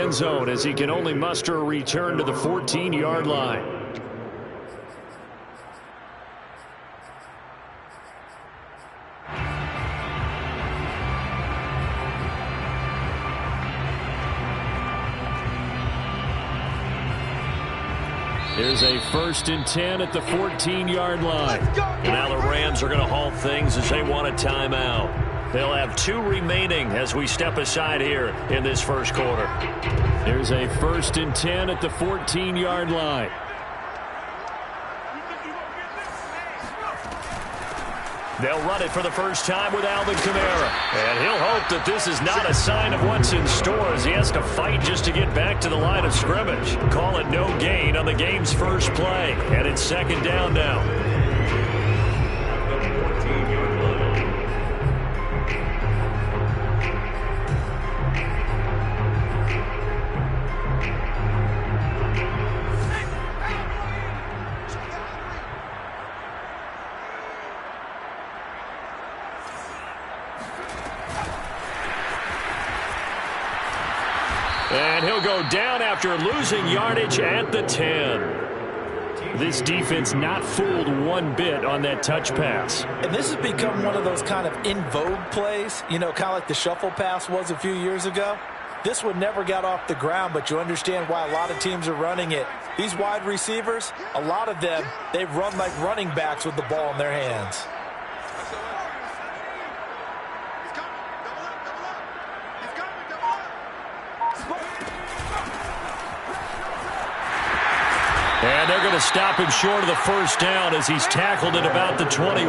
end zone as he can only muster a return to the 14-yard line. Here's a 1st and 10 at the 14-yard line. And now the Rams are going to halt things as they want a timeout. They'll have 2 remaining as we step aside here in this first quarter. There's a 1st and 10 at the 14-yard line. They'll run it for the first time with Alvin Kamara. And he'll hope that this is not a sign of what's in store as he has to fight just to get back to the line of scrimmage. Call it no gain on the game's first play. And it's 2nd down now. And he'll go down after losing yardage at the 10. This defense not fooled one bit on that touch pass. And this has become one of those kind of in vogue plays, you know, kind of like the shuffle pass was a few years ago. This one never got off the ground, but you understand why a lot of teams are running it. These wide receivers, a lot of them, they run like running backs with the ball in their hands. And they're going to stop him short of the first down as he's tackled at about the 21.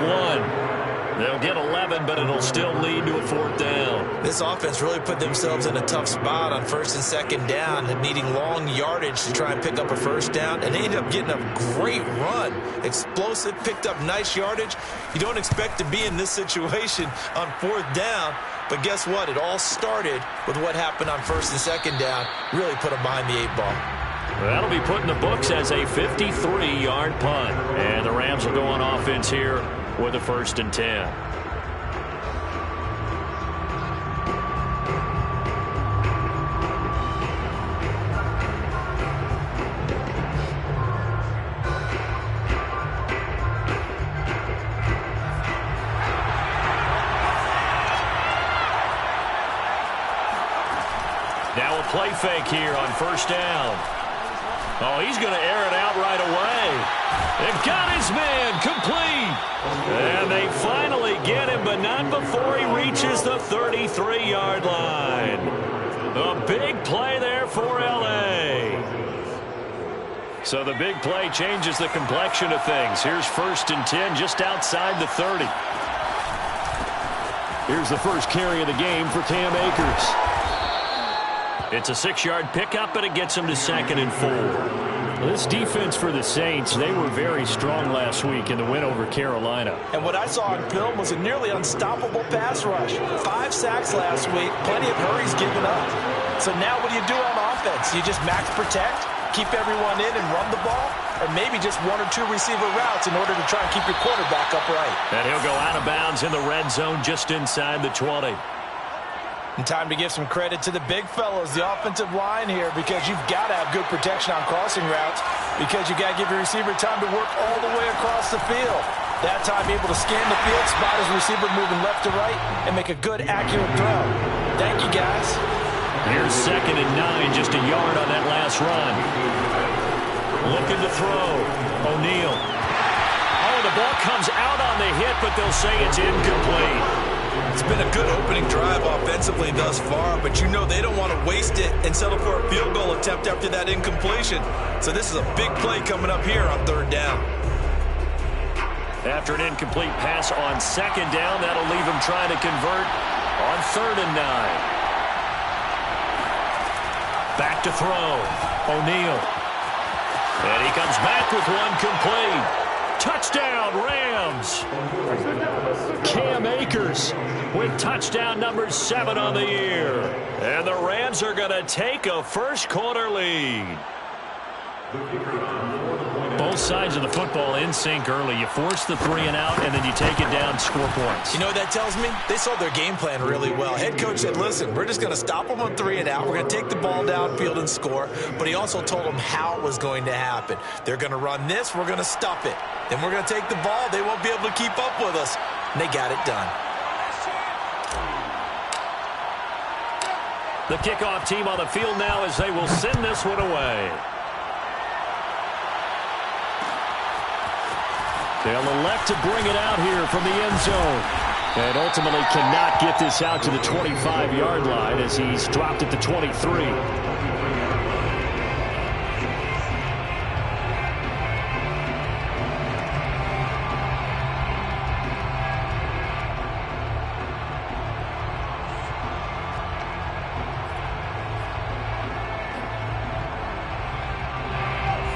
They'll get 11, but it'll still lead to a 4th down. This offense really put themselves in a tough spot on 1st and 2nd down and needing long yardage to try and pick up a first down. And they ended up getting a great run. Explosive, picked up nice yardage. You don't expect to be in this situation on 4th down. But guess what? It all started with what happened on 1st and 2nd down. Really put them behind the 8 ball. That'll be put in the books as a 53-yard punt. And the Rams will go on offense here with a 1st and 10. Now a play fake here on 1st down. Oh, he's going to air it out right away. They've got his man complete. And they finally get him, but not before he reaches the 33-yard line. A big play there for L.A. So the big play changes the complexion of things. Here's 1st and 10 just outside the 30. Here's the first carry of the game for Cam Akers. It's a 6-yard pickup, but it gets him to 2nd and 4. This defense for the Saints, they were very strong last week in the win over Carolina. And what I saw on film was a nearly unstoppable pass rush. 5 sacks last week, plenty of hurries given up. So now what do you do on offense? You just max protect, keep everyone in and run the ball, or maybe just 1 or 2 receiver routes in order to try and keep your quarterback upright. And he'll go out of bounds in the red zone just inside the 20. And time to give some credit to the big fellows, the offensive line here, because you've got to have good protection on crossing routes, because you got to give your receiver time to work all the way across the field. That time able to scan the field, spot his receiver moving left to right, and make a good, accurate throw. Thank you, guys. Here's 2nd and 9, just a yard on that last run. Looking to throw. O'Neal. Oh, the ball comes out on the hit, but they'll say it's incomplete. It's been a good opening drive offensively thus far, but you know they don't want to waste it and settle for a field goal attempt after that incompletion. So this is a big play coming up here on 3rd down. After an incomplete pass on 2nd down, that'll leave him trying to convert on 3rd and 9. Back to throw. O'Neal. And he comes back with one complete. Touchdown, Rams. Cam Akers with touchdown number 7 on the year. And the Rams are going to take a first quarter lead. Both sides of the football in sync early. You force the 3 and out, and then you take it down, score points. You know what that tells me? They saw their game plan really well. Head coach said, listen, we're just going to stop them on 3 and out. We're going to take the ball downfield and score. But he also told them how it was going to happen. They're going to run this. We're going to stop it. Then we're going to take the ball. They won't be able to keep up with us. And they got it done. The kickoff team on the field now as they will send this one away. They'll elect to bring it out here from the end zone. And ultimately cannot get this out to the 25-yard line as he's dropped at the 23.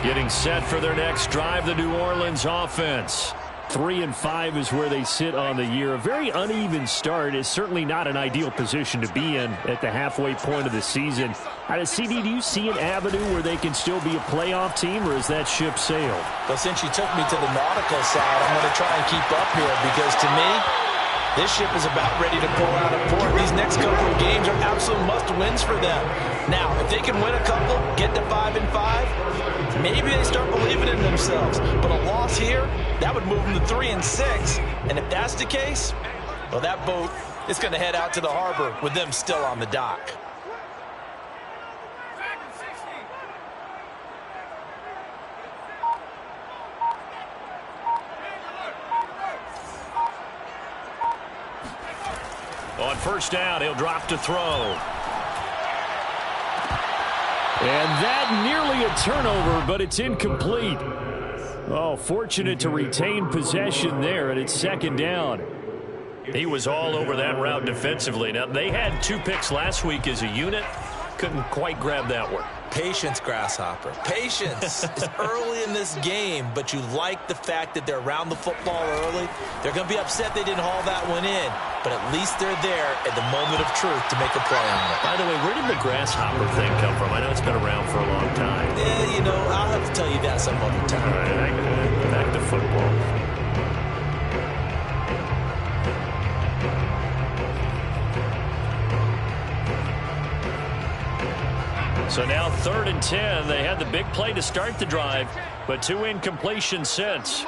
Getting set for their next drive, the New Orleans offense. 3-5 is where they sit on the year. A very uneven start is certainly not an ideal position to be in at the halfway point of the season. CD, do you see an avenue where they can still be a playoff team, or is that ship sailed? Well, since you took me to the nautical side, I'm going to try and keep up here because to me, this ship is about ready to pull out of port. These next couple of games are absolute must-wins for them. Now, if they can win a couple, get to 5-5, maybe they start believing in themselves. But a loss here, that would move them to 3-6. And if that's the case, well, that boat is going to head out to the harbor with them still on the dock. On first down, he'll drop to throw. And that nearly a turnover, but it's incomplete. Oh, fortunate to retain possession there, and it's second down. He was all over that route defensively. Now, they had 2 picks last week as a unit. Couldn't quite grab that one. Patience, Grasshopper. Patience. It's early in this game, but you like the fact that they're around the football early. They're going to be upset they didn't haul that one in, but at least they're there at the moment of truth to make a play on it. By the way, where did the Grasshopper thing come from? I know it's been around for a long time. Yeah, you know, I'll have to tell you that some other time. All right, back to football. So now 3rd and 10. They had the big play to start the drive, but 2 incompletions since.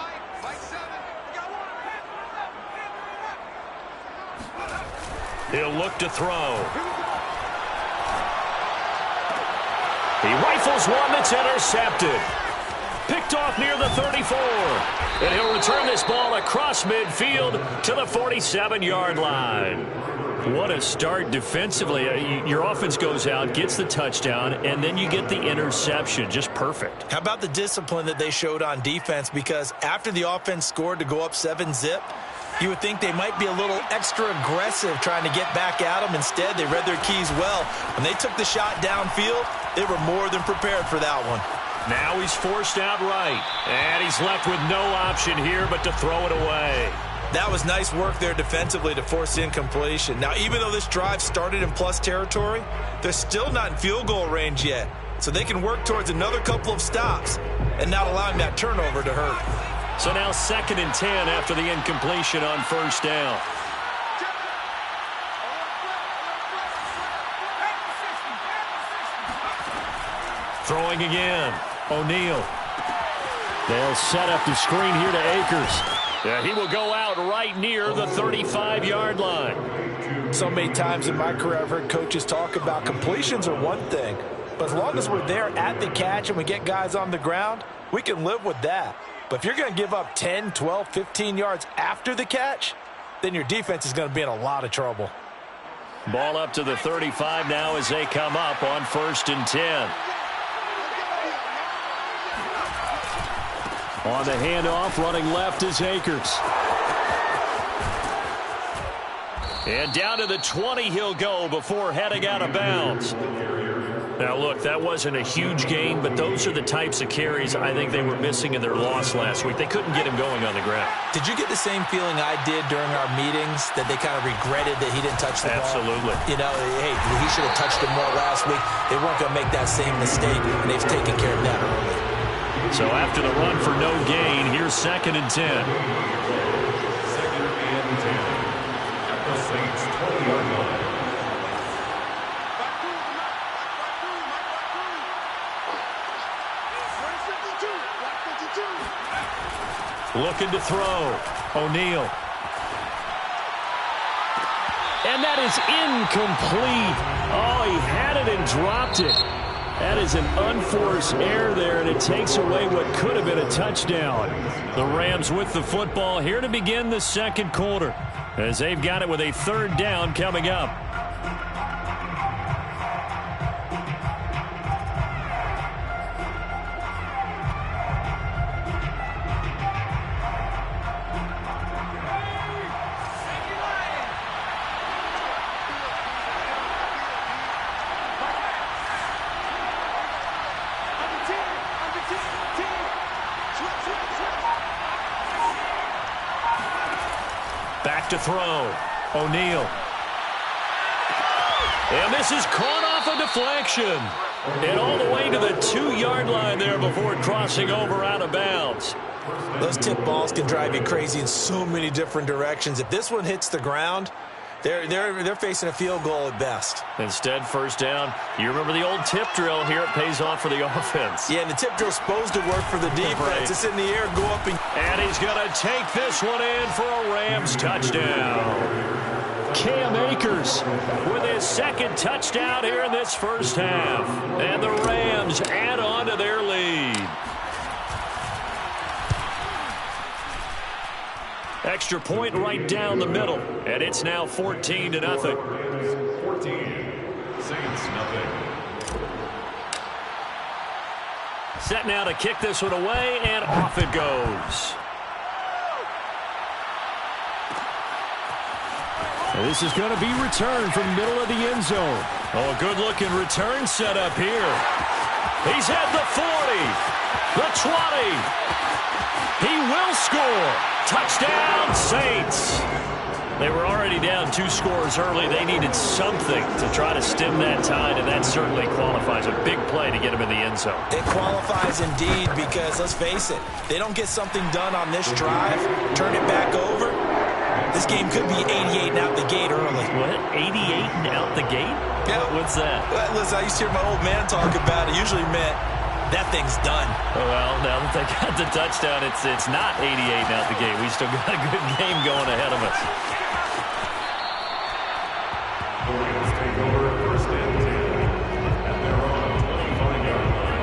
He'll look to throw. He rifles one that's intercepted. Picked off near the 34. And he'll return this ball across midfield to the 47-yard line. What a start defensively. Your offense goes out, gets the touchdown, and then you get the interception. Just perfect. How about the discipline that they showed on defense? Because after the offense scored to go up 7-zip, you would think they might be a little extra aggressive trying to get back at them. Instead, they read their keys well. When they took the shot downfield, they were more than prepared for that one. Now he's forced out right, and he's left with no option here but to throw it away. That was nice work there defensively to force incompletion. Now, even though this drive started in plus territory, they're still not in field goal range yet. So they can work towards another couple of stops and not allowing that turnover to hurt. So now 2nd and 10 after the incompletion on first down. Throwing again. O'Neal. They'll set up the screen here to Akers. Yeah, he will go out right near the 35-yard line. So many times in my career I've heard coaches talk about completions are one thing, but as long as we're there at the catch and we get guys on the ground, we can live with that. But if you're going to give up 10, 12, 15 yards after the catch, then your defense is going to be in a lot of trouble. Ball up to the 35 now as they come up on 1st and 10. On the handoff, running left is Akers. And down to the 20 he'll go before heading out of bounds. Now, look, that wasn't a huge gain, but those are the types of carries I think they were missing in their loss last week. They couldn't get him going on the ground. Did you get the same feeling I did during our meetings, that they kind of regretted that he didn't touch the ball? Absolutely. You know, hey, he should have touched it more last week. They weren't going to make that same mistake, and they've taken care of that early. So after the run for no gain, here's 2nd and 10. 2nd and 10 at the Saints 20-yard line. Looking to throw. O'Neal. And that is incomplete. Oh, he had it and dropped it. That is an unforced error there, and it takes away what could have been a touchdown. The Rams with the football here to begin the 2nd quarter, as they've got it with a 3rd down coming up. Back to throw. O'Neal. And this is caught off a deflection. And all the way to the 2-yard line there before crossing over out of bounds. Those tip balls can drive you crazy in so many different directions. If this one hits the ground, they're facing a field goal at best. Instead, 1st down. You remember the old tip drill here. It pays off for the offense. Yeah, and the tip drill's supposed to work for the defense. Right. It's in the air, go up and... And he's going to take this one in for a Rams touchdown. Cam Akers with his 2nd touchdown here in this 1st half. And the Rams add on to their lead. Extra point right down the middle. And it's now 14-0. 14. Saints nothing. Set now to kick this one away, and off it goes. And this is going to be returned from the middle of the end zone. Oh, a good-looking return set up here. He's at the 40, the 20. He will score. Touchdown, Saints. They were already down 2 scores early. They needed something to try to stem that tide, and that certainly qualifies. A big play to get him in the end zone. It qualifies indeed because, let's face it, they don't get something done on this drive, turn it back over, this game could be 88 and out the gate early. What? 88 and out the gate? Yeah. What's that? Well, listen, I used to hear my old man talk about it. Usually meant that thing's done. Well, now that they got the touchdown, it's not 88 and out the gate. We still got a good game going ahead of us. The Rams take over 1st and 10 at their own 25-yard line.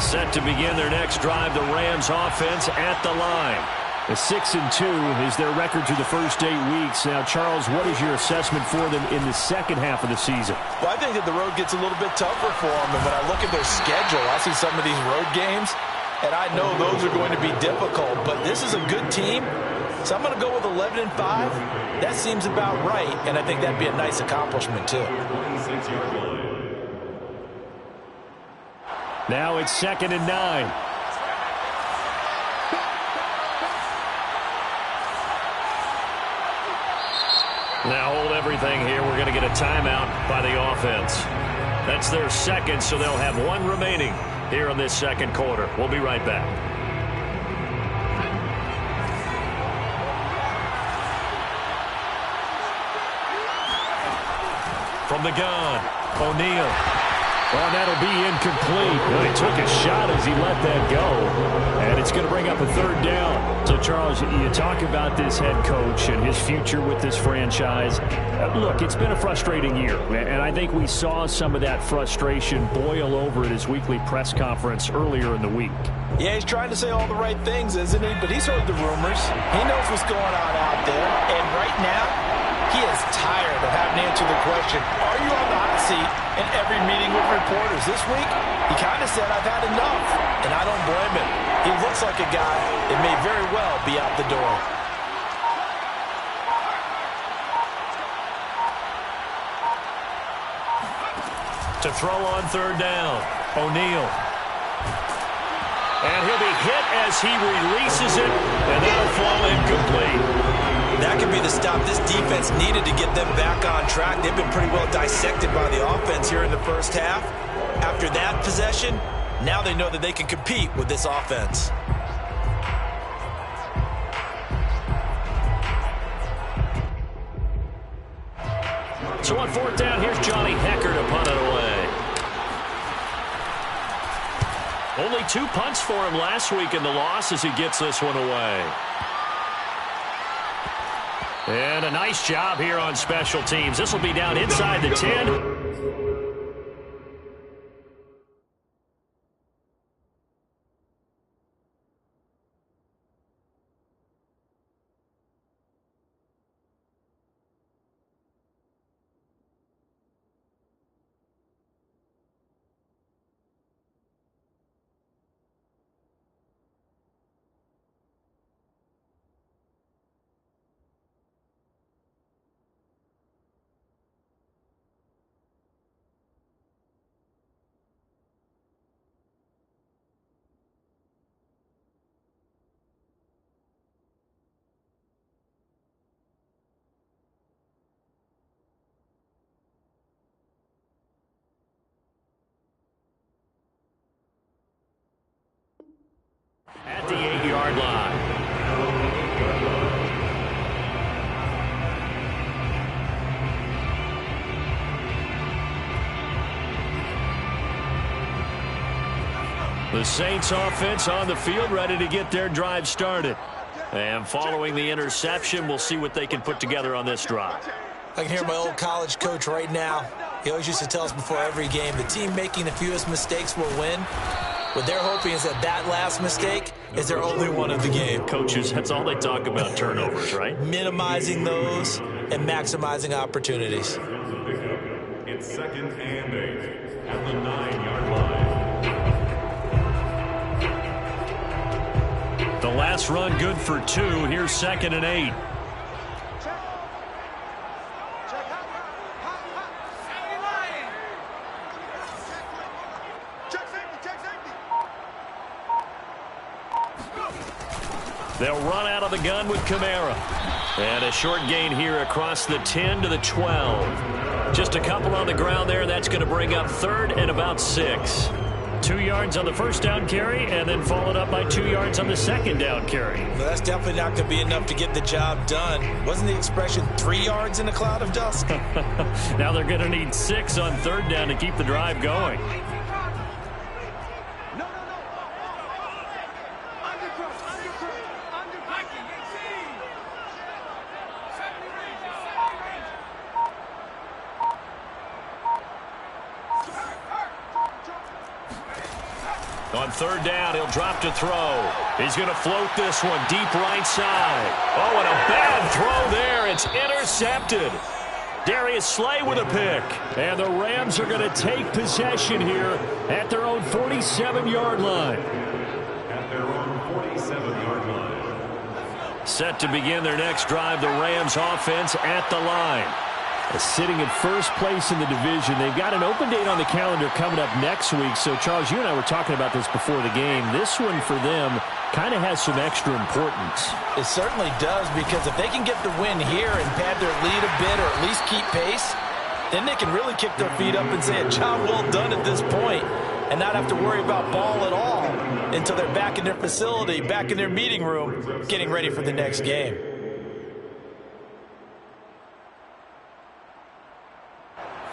Set to begin their next drive, the Rams offense at the line. A 6-2 is their record through the first 8 weeks. Now, Charles, what is your assessment for them in the 2nd half of the season? Well, I think that the road gets a little bit tougher for them. And when I look at their schedule, I see some of these road games, and I know those are going to be difficult. But this is a good team, so I'm going to go with 11-5. That seems about right, and I think that'd be a nice accomplishment, too. 26-yard line. Now it's 2nd and 9. Now hold everything here. We're going to get a timeout by the offense. That's their 2nd, so they'll have 1 remaining here in this 2nd quarter. We'll be right back. From the gun, O'Neal. Well, that'll be incomplete. Well, he took a shot as he let that go. And it's going to bring up a 3rd down. So, Charles, you talk about this head coach and his future with this franchise. Look, it's been a frustrating year. And I think we saw some of that frustration boil over at his weekly press conference earlier in the week. Yeah, he's trying to say all the right things, isn't he? But he's heard the rumors. He knows what's going on out there. And right now, he is tired of having to answer the question, are you on the hot seat in every meeting with reporters? This week, he kind of said, I've had enough, and I don't blame him. He looks like a guy that may very well be out the door. To throw on third down, O'Neal. And he'll be hit as he releases it, and that'll fall incomplete. That could be the stop this defense needed to get them back on track. They've been pretty well dissected by the offense here in the first half. After that possession, now they know that they can compete with this offense. So on fourth down, here's Johnny Hecker to punt it away. Only 2 punts for him last week in the loss as he gets this one away. And a nice job here on special teams. This will be down inside the 10. At the 8-yard line. The Saints offense on the field, ready to get their drive started. And following the interception, we'll see what they can put together on this drive. I can hear my old college coach right now. He always used to tell us before every game, the team making the fewest mistakes will win. What they're hoping is that that last mistake is their only one of the game. Coaches, that's all they talk about, turnovers, right? Minimizing those and maximizing opportunities. It's 2nd and 8 at the 9-yard line. The last run good for 2. Here's 2nd and 8. They'll run out of the gun with Kamara. And a short gain here across the 10 to the 12. Just a couple on the ground there. That's going to bring up 3rd and about 6. 2 yards on the first down carry, and then followed up by 2 yards on the second down carry. Well, that's definitely not going to be enough to get the job done. Wasn't the expression 3 yards in a cloud of dust? Now they're going to need 6 on third down to keep the drive going. On third down, he'll drop to throw. He's going to float this one deep right side. Oh, and a bad throw there. It's intercepted. Darius Slay with a pick. And the Rams are going to take possession here at their own 47-yard line. At their own 47-yard line. Set to begin their next drive, the Rams offense at the line. Sitting at first place in the division. They've got an open date on the calendar coming up next week. So, Charles, you and I were talking about this before the game. This one for them kind of has some extra importance. It certainly does, because if they can get the win here and pad their lead a bit, or at least keep pace, then they can really kick their feet up and say a job well done at this point and not have to worry about ball at all until they're back in their facility, back in their meeting room, getting ready for the next game.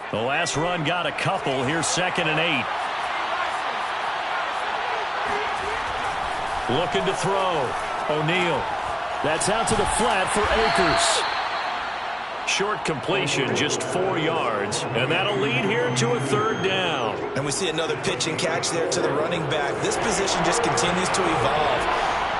The last run got a couple. Here's 2nd and 8. Looking to throw. O'Neal. That's out to the flat for Akers. Short completion, just 4 yards. And that'll lead here to a third down. And we see another pitch and catch there to the running back. This position just continues to evolve.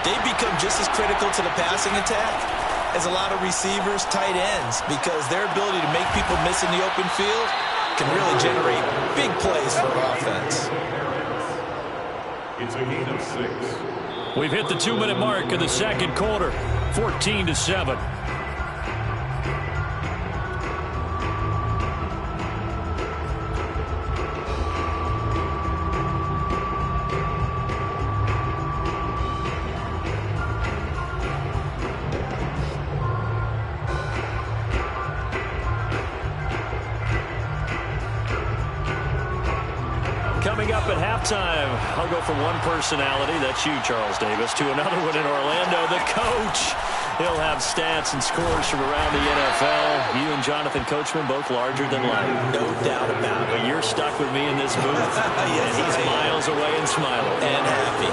They become just as critical to the passing attack as a lot of receivers, tight ends, because their ability to make people miss in the open field can really generate big plays for offense. It's a gain of 6. We've hit the 2-minute mark of the second quarter, 14-7. Coming up at halftime, I'll go from one personality, that's you, Charles Davis, to another one in Orlando, the coach. He'll have stats and scores from around the NFL. You and Jonathan Coachman both larger than life. No doubt about it. But you're stuck with me in this booth. Yes, and he's miles away and smiling. And happy.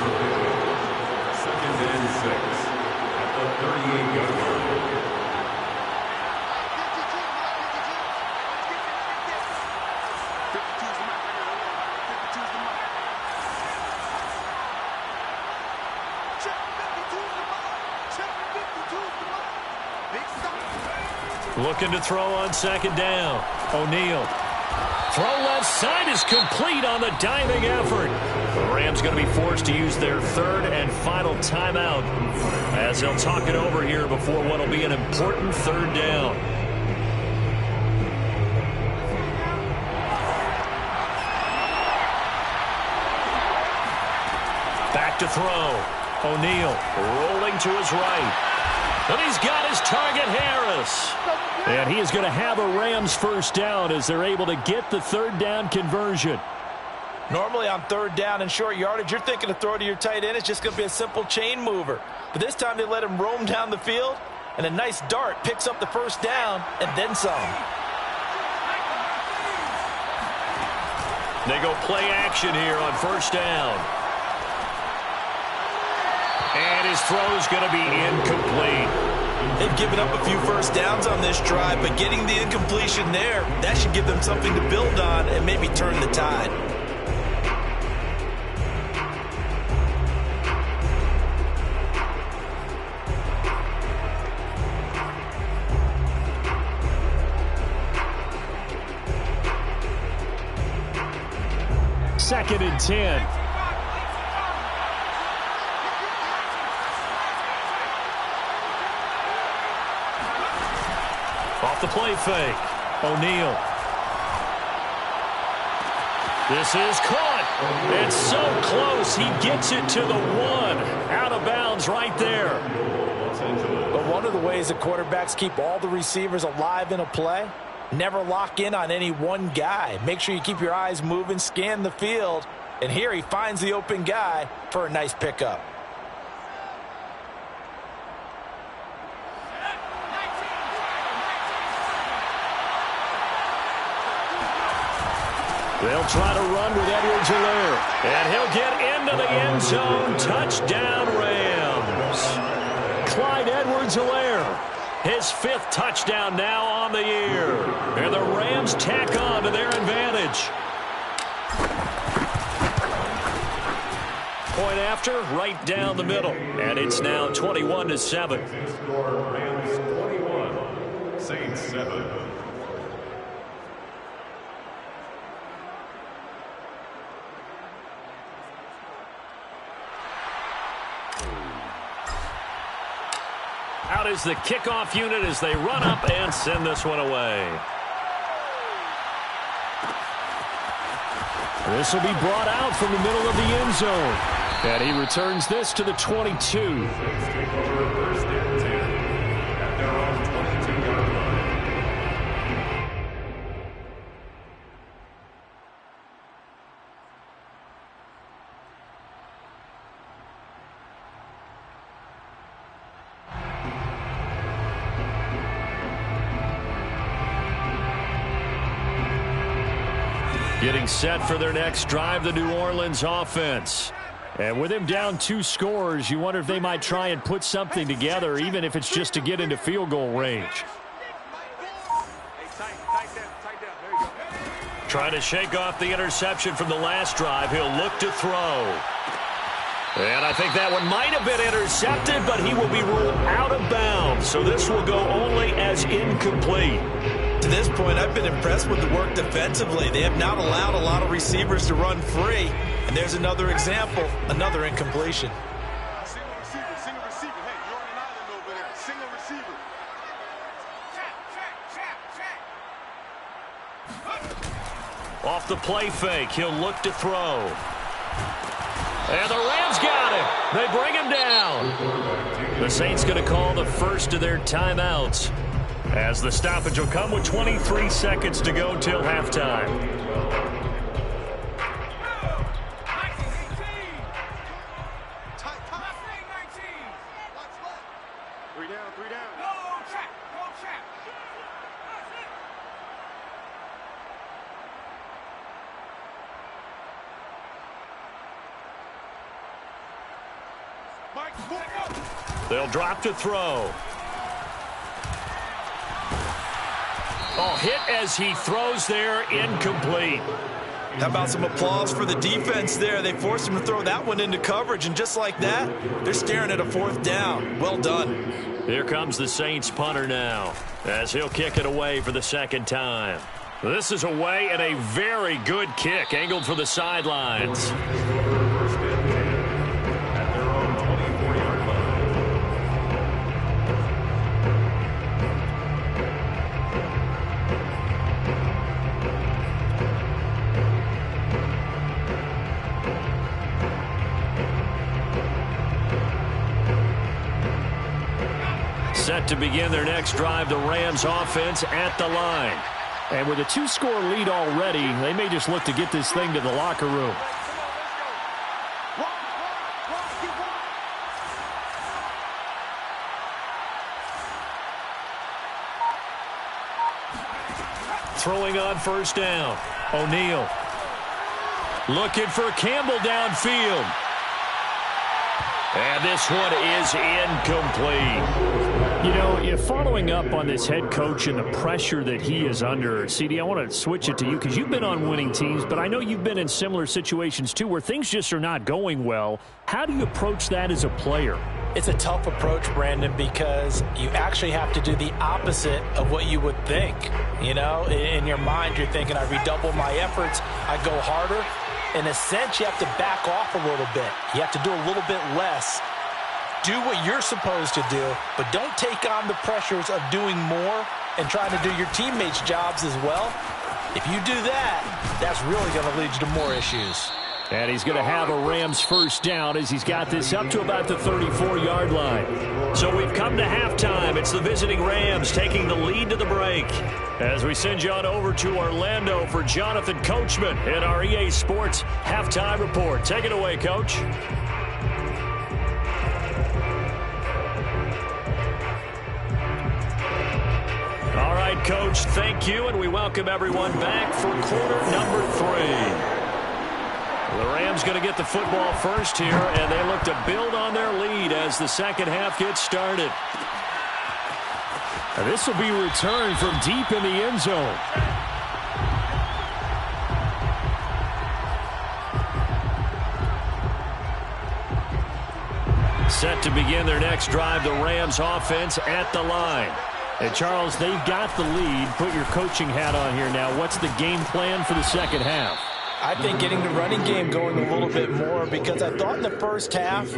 2nd and 6 at the 38-yard line. Looking to throw on 2nd down. O'Neal. Throw left side is complete on the diving effort. The Rams going to be forced to use their 3rd and final timeout as they'll talk it over here before what will be an important 3rd down. Back to throw. O'Neal rolling to his right. And he's got his target, Harris. And he is going to have a Rams 1st down as they're able to get the 3rd down conversion. Normally on 3rd down and short yardage, you're thinking to throw to your tight end. It's just going to be a simple chain mover. But this time they let him roam down the field, and a nice dart picks up the 1st down and then some. They go play action here on 1st down. And his throw is going to be incomplete. They've given up a few 1st downs on this drive, but getting the incompletion there, that should give them something to build on and maybe turn the tide. Second and 10. Off the play fake. O'Neal. This is caught. It's so close. He gets it to the 1. Out of bounds right there. But one of the ways that quarterbacks keep all the receivers alive in a play, never lock in on any one guy. Make sure you keep your eyes moving, scan the field. And here he finds the open guy for a nice pickup. They'll try to run with Edwards-Helaire. And he'll get into the end zone. Touchdown, Rams. Clyde Edwards-Helaire. His 5th touchdown now on the year. And the Rams tack on to their advantage. Point after, right down the middle. And it's now 21-7. Rams 21, Saints 7. Out is the kickoff unit as they run up and send this one away. This will be brought out from the middle of the end zone. And he returns this to the 22. Saints take over 1st and 10 at their own 22-yard line. Getting set for their next drive, the New Orleans offense. And with him down 2 scores, you wonder if they might try and put something together, even if it's just to get into field goal range. Trying to shake off the interception from the last drive. He'll look to throw. And I think that one might have been intercepted, but he will be ruled out of bounds. So this will go only as incomplete. To this point, I've been impressed with the work defensively. They have not allowed a lot of receivers to run free. And there's another example, another incompletion. Single receiver. Hey, you're on an island over there. Single receiver. Off the play fake, he'll look to throw. And the Rams got him. They bring him down. The Saints going to call the first of their timeouts, as the stoppage will come with 23 seconds to go till halftime. They'll drop to throw. Oh, hit as he throws there, incomplete. How about some applause for the defense there? They forced him to throw that one into coverage, and just like that, they're staring at a 4th down. Well done. Here comes the Saints punter now, as he'll kick it away for the 2nd time. This is away and a very good kick, angled for the sidelines. First and 10 at their own 24-yard line. Set to begin their next drive, the Rams offense at the line. And with a 2-score lead already, they may just look to get this thing to the locker room. Throwing on 1st down. O'Neal. Looking for Campbell downfield. And this one is incomplete. You know, if following up on this head coach and the pressure that he is under, CD, I want to switch it to you because you've been on winning teams, but I know you've been in similar situations too where things just are not going well. How do you approach that as a player? It's a tough approach, Brandon, because you actually have to do the opposite of what you would think. You know, in your mind, you're thinking, I redouble my efforts, I go harder. In a sense, you have to back off a little bit. You have to do a little bit less. Do what you're supposed to do, but don't take on the pressures of doing more and trying to do your teammates' jobs as well. If you do that, that's really going to lead you to more issues. And he's going to have a Rams 1st down as he's got this up to about the 34-yard line. So we've come to halftime. It's the visiting Rams taking the lead to the break. As we send you on over to Orlando for Jonathan Coachman in our EA Sports Halftime Report. Take it away, Coach. All right, Coach, thank you, and we welcome everyone back for quarter number 3. The Rams going to get the football first here, and they look to build on their lead as the 2nd half gets started. And this will be returned from deep in the end zone. Set to begin their next drive, the Rams offense at the line. And Charles, they've got the lead. Put your coaching hat on here now. What's the game plan for the 2nd half? I think getting the running game going a little bit more, because I thought in the 1st half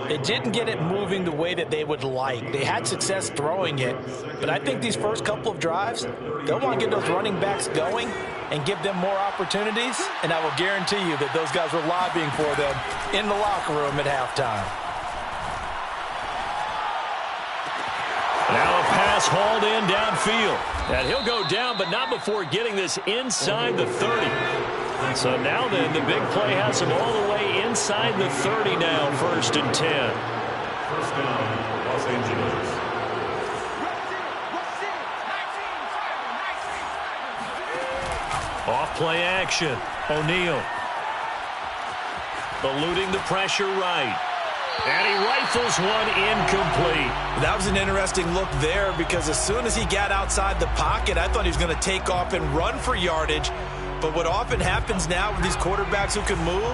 they didn't get it moving the way that they would like. They had success throwing it, but I think these first couple of drives, they'll want to get those running backs going and give them more opportunities, and I will guarantee you that those guys were lobbying for them in the locker room at halftime. Now a pass hauled in downfield. And he'll go down, but not before getting this inside the 30. So now then, the big play has him all the way inside the 30 now, 1st and 10. 1st down, Los Angeles. Off play action. O'Neal. Eluding the pressure right. And he rifles one incomplete. That was an interesting look there, because as soon as he got outside the pocket, I thought he was going to take off and run for yardage. But what often happens now with these quarterbacks who can move,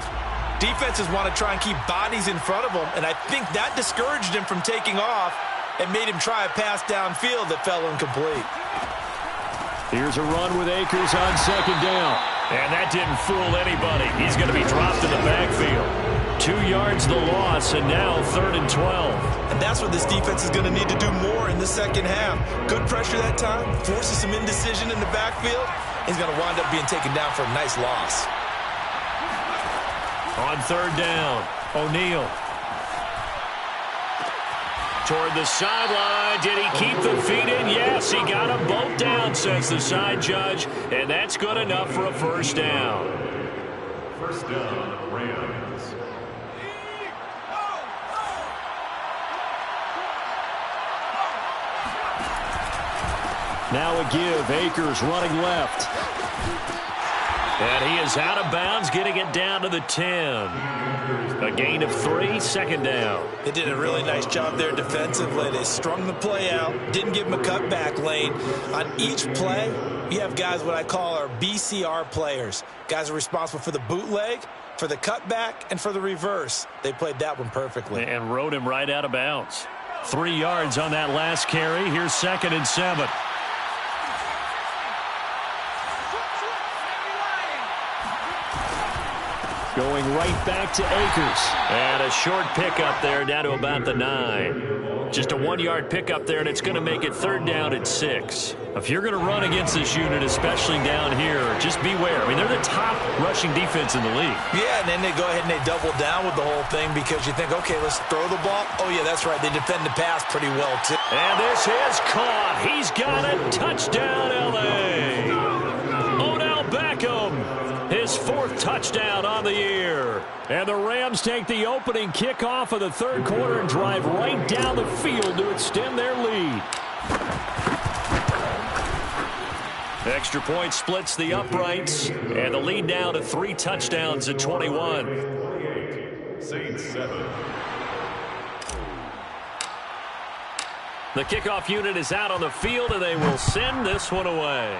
defenses want to try and keep bodies in front of them, and I think that discouraged him from taking off and made him try a pass downfield that fell incomplete. Here's a run with Akers on 2nd down. And that didn't fool anybody. He's going to be dropped in the backfield. 2 yards the loss, and now 3rd and 12. And that's what this defense is going to need to do more in the 2nd half. Good pressure that time, forces some indecision in the backfield. He's going to wind up being taken down for a nice loss. On 3rd down, O'Neal. Toward the sideline. Did he keep the feet in? Yes, he got them both down, says the side judge. And that's good enough for a 1st down. 1st down, Rams. Now a give. Akers running left. And he is out of bounds, getting it down to the 10. A gain of 3, second down. They did a really nice job there defensively. They strung the play out, didn't give him a cutback lane. On each play, you have guys what I call our BCR players. Guys are responsible for the bootleg, for the cutback, and for the reverse. They played that one perfectly. And rode him right out of bounds. 3 yards on that last carry. Here's 2nd and 7. Going right back to Akers. And a short pickup there down to about the 9. Just a 1-yard pickup there, and it's going to make it 3rd down and 6. If you're going to run against this unit, especially down here, just beware. I mean, they're the top rushing defense in the league. Yeah, and then they go ahead and they double down with the whole thing because you think, okay, let's throw the ball. Oh, yeah, that's right. They defend the pass pretty well, too. And this is caught. He's got it. Touchdown, L.A. Odell Beckham. His 4th touchdown on the year. And the Rams take the opening kickoff of the 3rd quarter and drive right down the field to extend their lead. Extra point splits the uprights. And the lead now to 3 touchdowns at 21. Saints 7. The kickoff unit is out on the field, and they will send this one away.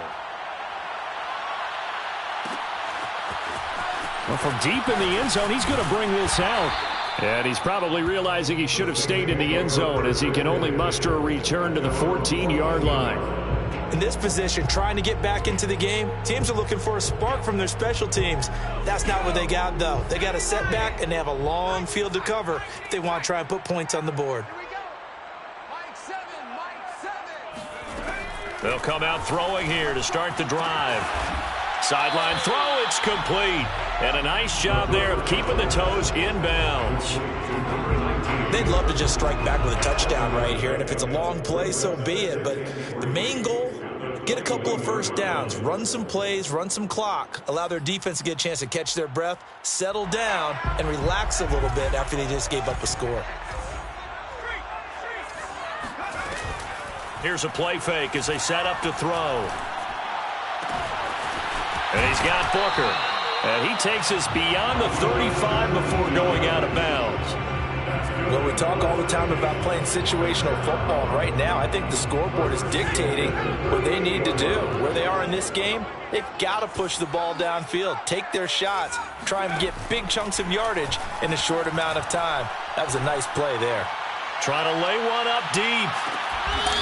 Well, from deep in the end zone, he's going to bring this out. And he's probably realizing he should have stayed in the end zone as he can only muster a return to the 14-yard line. In this position, trying to get back into the game, teams are looking for a spark from their special teams. That's not what they got, though. They got a setback, and they have a long field to cover if they want to try and put points on the board. They'll come out throwing here to start the drive. Sideline throw, it's complete. And a nice job there of keeping the toes inbounds. They'd love to just strike back with a touchdown right here, and if it's a long play, so be it. But the main goal, get a couple of first downs, run some plays, run some clock, allow their defense to get a chance to catch their breath, settle down, and relax a little bit after they just gave up a score. Here's a play fake as they set up to throw. And he's got Booker. And he takes us beyond the 35 before going out of bounds. Well, we talk all the time about playing situational football. Right now, I think the scoreboard is dictating what they need to do. Where they are in this game, they've got to push the ball downfield, take their shots, try and get big chunks of yardage in a short amount of time. That was a nice play there. Trying to lay one up deep.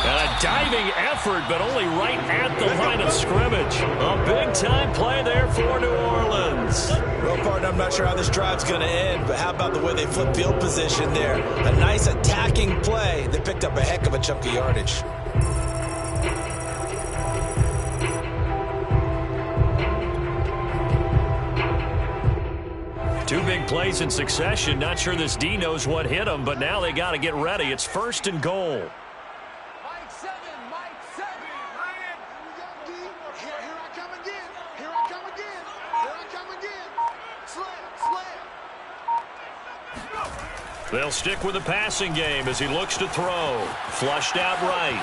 And a diving effort, but only right at the line of scrimmage. A big-time play there for New Orleans. Well, partner, I'm not sure how this drive's going to end, but how about the way they flip field position there? A nice attacking play that picked up a heck of a chunk of yardage. Two big plays in succession. Not sure this D knows what hit him, but now they got to get ready. It's 1st and goal. They'll stick with the passing game as he looks to throw. Flushed out right.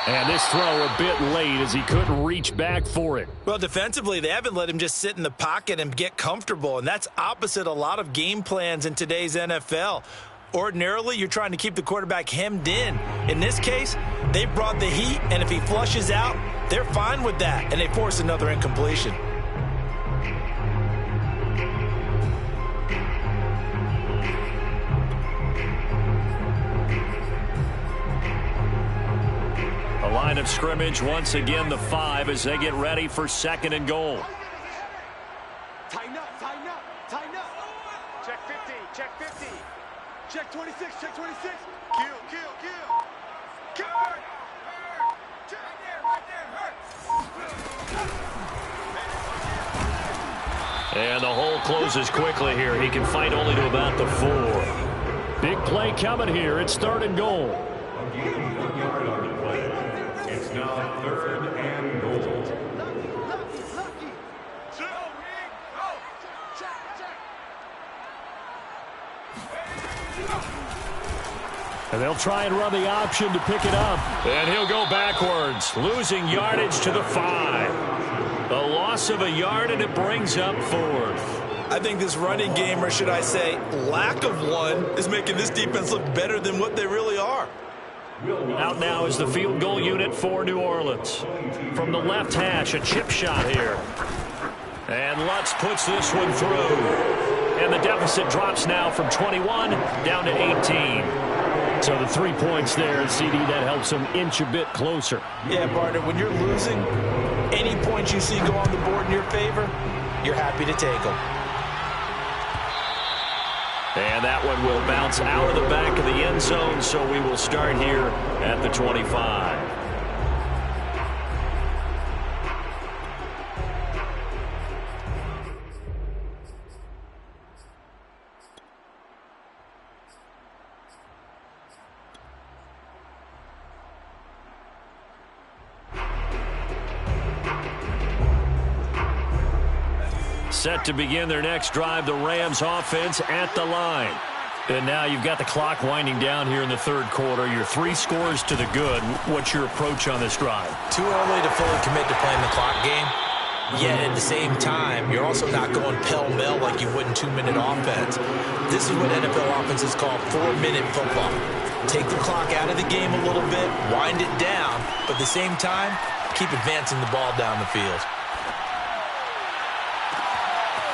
And this throw a bit late as he couldn't reach back for it. Well, defensively, they haven't let him just sit in the pocket and get comfortable, and that's opposite a lot of game plans in today's NFL. Ordinarily, you're trying to keep the quarterback hemmed in. In this case, they brought the heat, and if he flushes out, they're fine with that, and they force another incompletion. Line of scrimmage once again the 5 as they get ready for 2nd and goal. Tighten up, tighten up, tighten up. Check 50, check 50. Check 26, check 26. Kill, kill, kill. Kill, hurt. Check right there, hurt. And the hole closes quickly here. He can fight only to about the 4. Big play coming here. It's 3rd and goal. A gain of 1 yard on the play. It's now 3rd and goal. Lucky. And they'll try and run the option to pick it up. And he'll go backwards, losing yardage to the 5. A loss of a yard, and it brings up 4th. I think this running game, or should I say lack of one, is making this defense look better than what they really are. Out now is the field goal unit for New Orleans. From the left hash, a chip shot here. And Lutz puts this one through. And the deficit drops now from 21 down to 18. So the 3 points there, CD, that helps them inch a bit closer. Yeah, partner, when you're losing, any points you see go on the board in your favor, you're happy to take them. And that one will bounce out of the back of the end zone, so we will start here at the 25. Set to begin their next drive, the Rams offense at the line. And now you've got the clock winding down here in the third quarter. You're 3 scores to the good. What's your approach on this drive? Too early to fully commit to playing the clock game. Yet at the same time, you're also not going pell-mell like you would in 2-minute offense. This is what NFL offenses call 4-minute football. Take the clock out of the game a little bit, wind it down, but at the same time, keep advancing the ball down the field.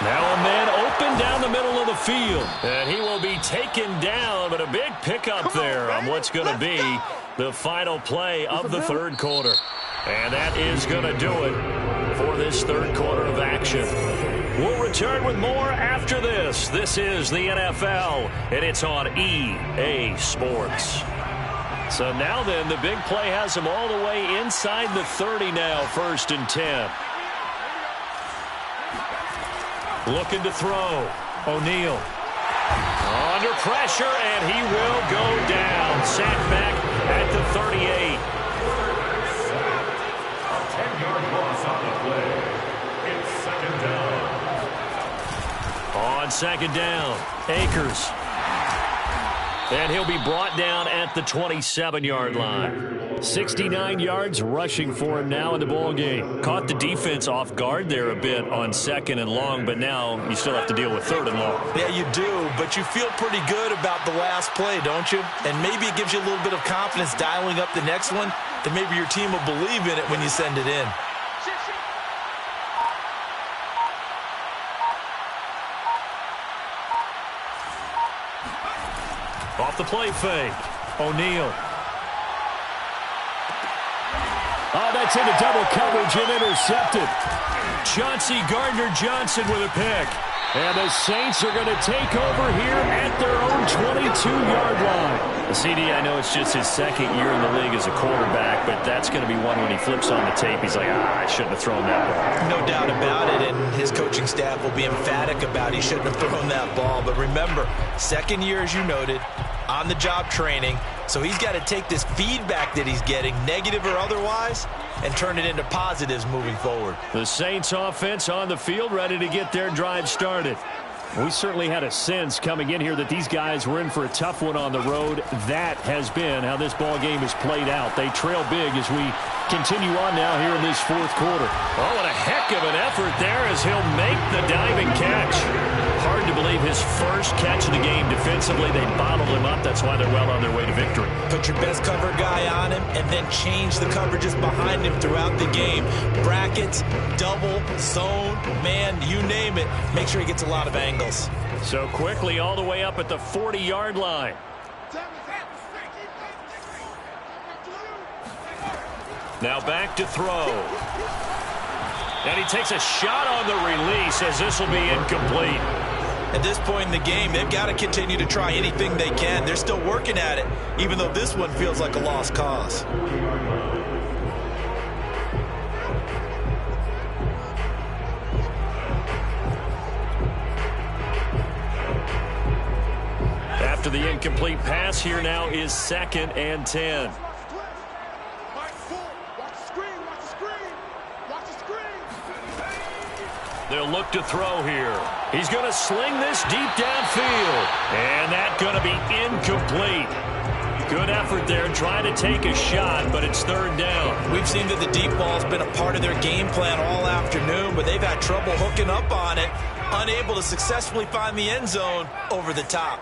Now a man open down the middle of the field. And he will be taken down, but a big pickup there on what's going to be the final play of the third quarter. And that is going to do it for this third quarter of action. We'll return with more after this. This is the NFL, and it's on EA Sports. So now then, the big play has him all the way inside the 30 now, 1st and 10. Looking to throw. O'Neal. Under pressure, and he will go down. Sacked back at the 38. A 10-yard loss on the play. It's 2nd down. On 2nd down, Akers. And he'll be brought down at the 27-yard line. 69 yards rushing for him now in the ball game. Caught the defense off guard there a bit on 2nd and long, but now you still have to deal with 3rd and long. Yeah, you do, but you feel pretty good about the last play, don't you? And maybe it gives you a little bit of confidence dialing up the next one, that maybe your team will believe in it when you send it in. Off the play fake. O'Neal. Oh, that's into double coverage and intercepted. Chauncey Gardner-Johnson with a pick. And the Saints are going to take over here at their own 22-yard line. CD, I know it's just his 2nd year in the league as a quarterback, but that's going to be one when he flips on the tape. He's like, I shouldn't have thrown that ball. No doubt about it, and his coaching staff will be emphatic about he shouldn't have thrown that ball. But remember, 2nd year, as you noted, on-the-job training. So he's got to take this feedback that he's getting, negative or otherwise, and turn it into positives moving forward. The Saints offense on the field, ready to get their drive started. We certainly had a sense coming in here that these guys were in for a tough one on the road. That has been how this ball game has played out. They trail big as we continue on now here in this 4th quarter. Oh, what a heck of an effort there as he'll make the diving catch. Hard to believe his first catch of the game defensively. They bottled him up. That's why they're well on their way to victory. Put your best cover guy on him and then change the coverages behind him throughout the game. Brackets, double, zone, man, you name it. Make sure he gets a lot of angles. So quickly all the way up at the 40-yard line. Now back to throw. And he takes a shot on the release as this will be incomplete. At this point in the game, they've got to continue to try anything they can. They're still working at it, even though this one feels like a lost cause. After the incomplete pass, here now is 2nd and 10. They'll look to throw here. He's going to sling this deep downfield. And that's going to be incomplete. Good effort there, trying to take a shot, but it's third down. We've seen that the deep ball's been a part of their game plan all afternoon, but they've had trouble hooking up on it, unable to successfully find the end zone over the top.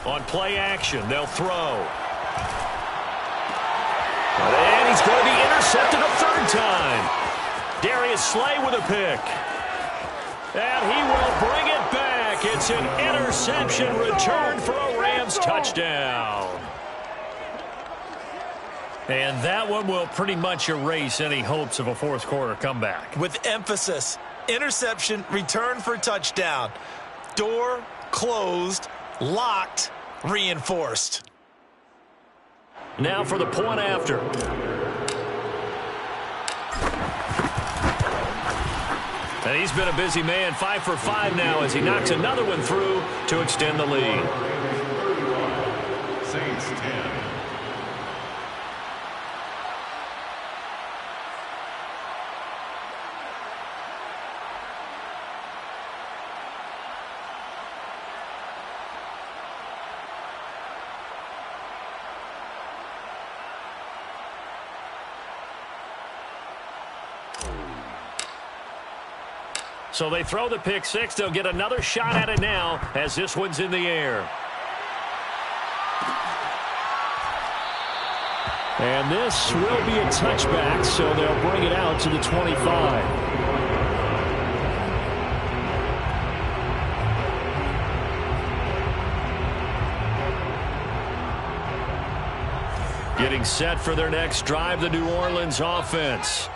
On play action, they'll throw. And he's going to be intercepted a third time. Darius Slay with a pick. And he will bring it back. It's an interception return for a Rams touchdown. And that one will pretty much erase any hopes of a fourth quarter comeback. With emphasis, interception, return for touchdown. Door closed, locked, reinforced. Now for the point after. And he's been a busy man, 5 for 5 now as he knocks another one through to extend the lead. Saints 10. So they throw the pick six. They'll get another shot at it now as this one's in the air. And this will be a touchback, so they'll bring it out to the 25. Getting set for their next drive, the New Orleans offense.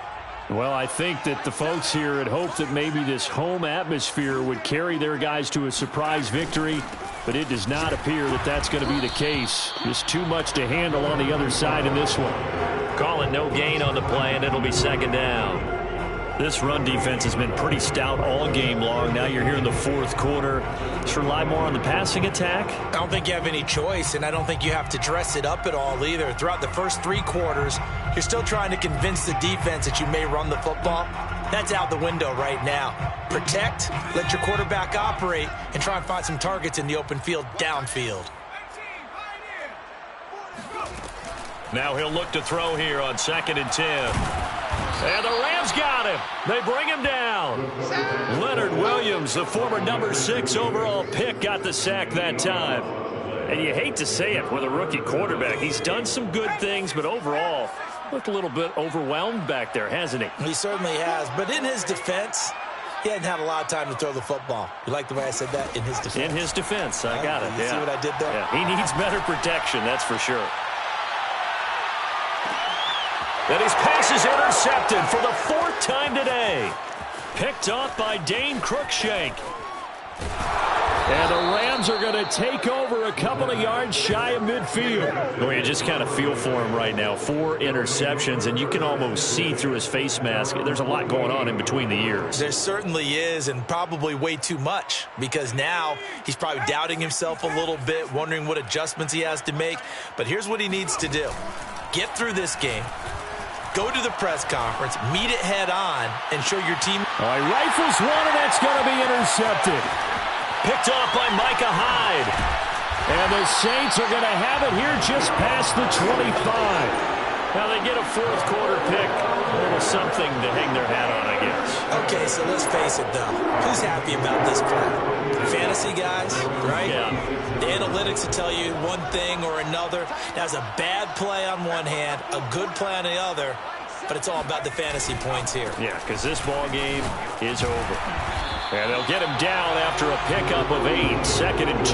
Well, I think that the folks here had hoped that maybe this home atmosphere would carry their guys to a surprise victory, but it does not appear that that's going to be the case. Just too much to handle on the other side in this one. Call it no gain on the play, and it'll be second down. This run defense has been pretty stout all game long. Now you're here in the fourth quarter. Just rely more on the passing attack. I don't think you have any choice, and I don't think you have to dress it up at all either. Throughout the first 3 quarters, you're still trying to convince the defense that you may run the football. That's out the window right now. Protect, let your quarterback operate, and try and find some targets in the open field downfield. Now he'll look to throw here on 2nd and 10. And the Rams got him. They bring him down. Leonard Williams, the former number 6 overall pick, got the sack that time. And you hate to say it with a rookie quarterback. He's done some good things, but overall, looked a little bit overwhelmed back there, hasn't he? He certainly has. But in his defense, he hadn't had a lot of time to throw the football. You like the way I said that? In his defense. In his defense. I got it. You see what I did there? Yeah. He needs better protection, that's for sure. And his pass is intercepted for the 4th time today. Picked off by Dane Cruikshank. And the Rams are going to take over a couple of yards shy of midfield. Well, you just kind of feel for him right now. 4 interceptions, and you can almost see through his face mask. There's a lot going on in between the ears. There certainly is, and probably way too much, because now he's probably doubting himself a little bit, wondering what adjustments he has to make. But here's what he needs to do. Get through this game. Go to the press conference, meet it head on, and show your team. All right, rifles one, and that's going to be intercepted. Picked off by Micah Hyde. And the Saints are going to have it here just past the 25. Now they get a 4th quarter pick. A little something to hang their hat on, I guess. Okay, so let's face it, though. Who's happy about this play? Fantasy guys, right? Yeah. The analytics will tell you one thing or another. That's a bad play on one hand, a good play on the other, but it's all about the fantasy points here. Yeah, because this ball game is over. And they'll get him down after a pickup of 8, 2nd and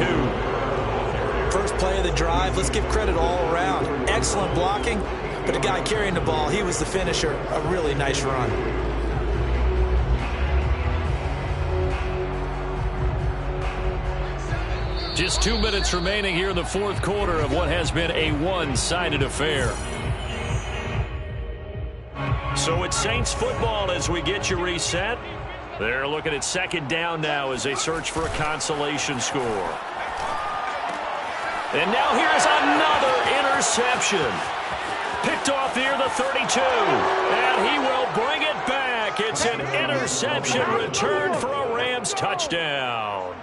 2. First play of the drive, let's give credit all around. Excellent blocking, but the guy carrying the ball, he was the finisher. A really nice run. Just 2 minutes remaining here in the fourth quarter of what has been a one-sided affair. So it's Saints football as we get you reset. They're looking at 2nd down now as they search for a consolation score. And now here's another interception. Picked picked off near the 32. And he will bring it back. It's an interception return for a Rams touchdown.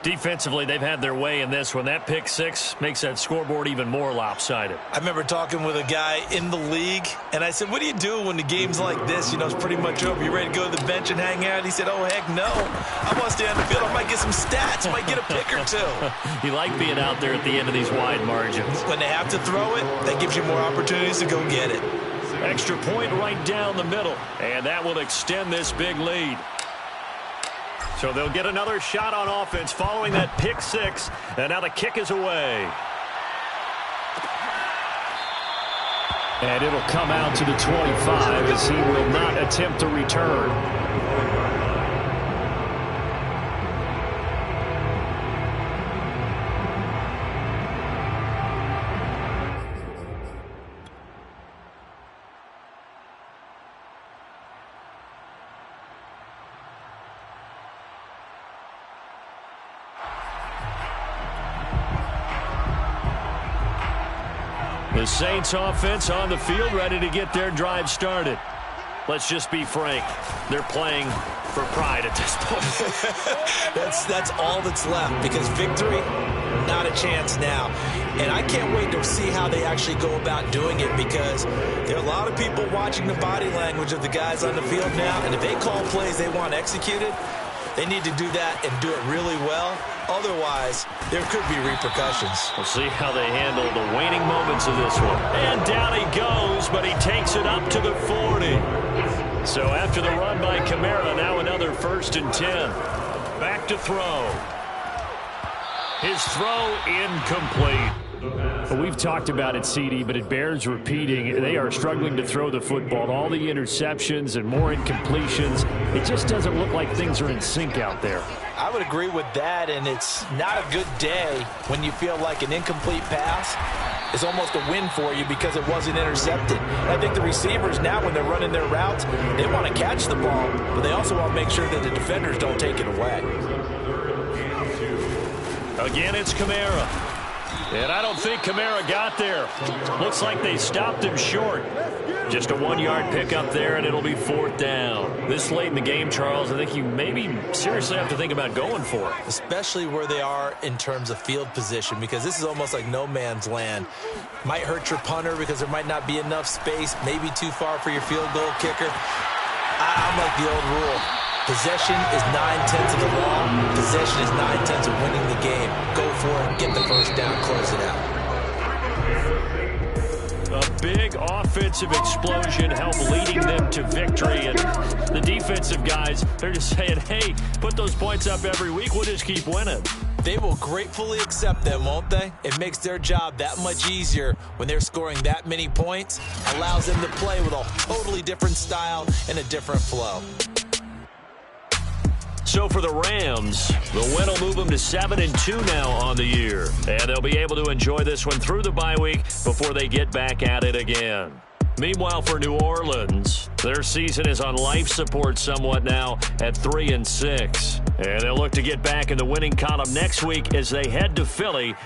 Defensively, they've had their way in this one. That pick six makes that scoreboard even more lopsided. I remember talking with a guy in the league, and I said, what do you do when the game's like this? You know, it's pretty much over. You ready to go to the bench and hang out? He said, oh, heck no. I want to stay on the field. I might get some stats. I might get a pick or two. You like being out there at the end of these wide margins. When they have to throw it, that gives you more opportunities to go get it. Extra point right down the middle, and that will extend this big lead. So they'll get another shot on offense following that pick six, and now the kick is away. And it'll come out to the 25 as he will not attempt to return. The Saints offense on the field, ready to get their drive started. Let's just be frank. They're playing for pride at this point. That's all that's left, because victory, not a chance now. And I can't wait to see how they actually go about doing it, because there are a lot of people watching the body language of the guys on the field now, and if they call plays they want executed, they need to do that and do it really well. Otherwise, there could be repercussions. We'll see how they handle the waning moments of this one. And down he goes, but he takes it up to the 40. So after the run by Kamara, now another 1st and 10. Back to throw. His throw incomplete. Well, we've talked about it, CD, but it bears repeating. They are struggling to throw the football. All the interceptions and more incompletions. It just doesn't look like things are in sync out there. I would agree with that, and it's not a good day when you feel like an incomplete pass is almost a win for you because it wasn't intercepted. And I think the receivers now, when they're running their routes, they want to catch the ball, but they also want to make sure that the defenders don't take it away. Again, it's Kamara. And I don't think Kamara got there. Looks like they stopped him short. Just a 1-yard pickup there, and it'll be 4th down. This late in the game, Charles, I think you maybe seriously have to think about going for it. Especially where they are in terms of field position, because this is almost like no man's land. Might hurt your punter because there might not be enough space, maybe too far for your field goal kicker. I'm like the old rule. Possession is 9/10 of the law. Possession is 9/10 of winning the game. Go for it, get the first down, close it out. A big offensive explosion helped leading them to victory. And the defensive guys, they're just saying, hey, put those points up every week. We'll just keep winning. They will gratefully accept them, won't they? It makes their job that much easier when they're scoring that many points. Allows them to play with a totally different style and a different flow. So for the Rams, the win will move them to 7-2 now on the year. And they'll be able to enjoy this one through the bye week before they get back at it again. Meanwhile, for New Orleans, their season is on life support somewhat now at 3-6. And they'll look to get back in the winning column next week as they head to Philly to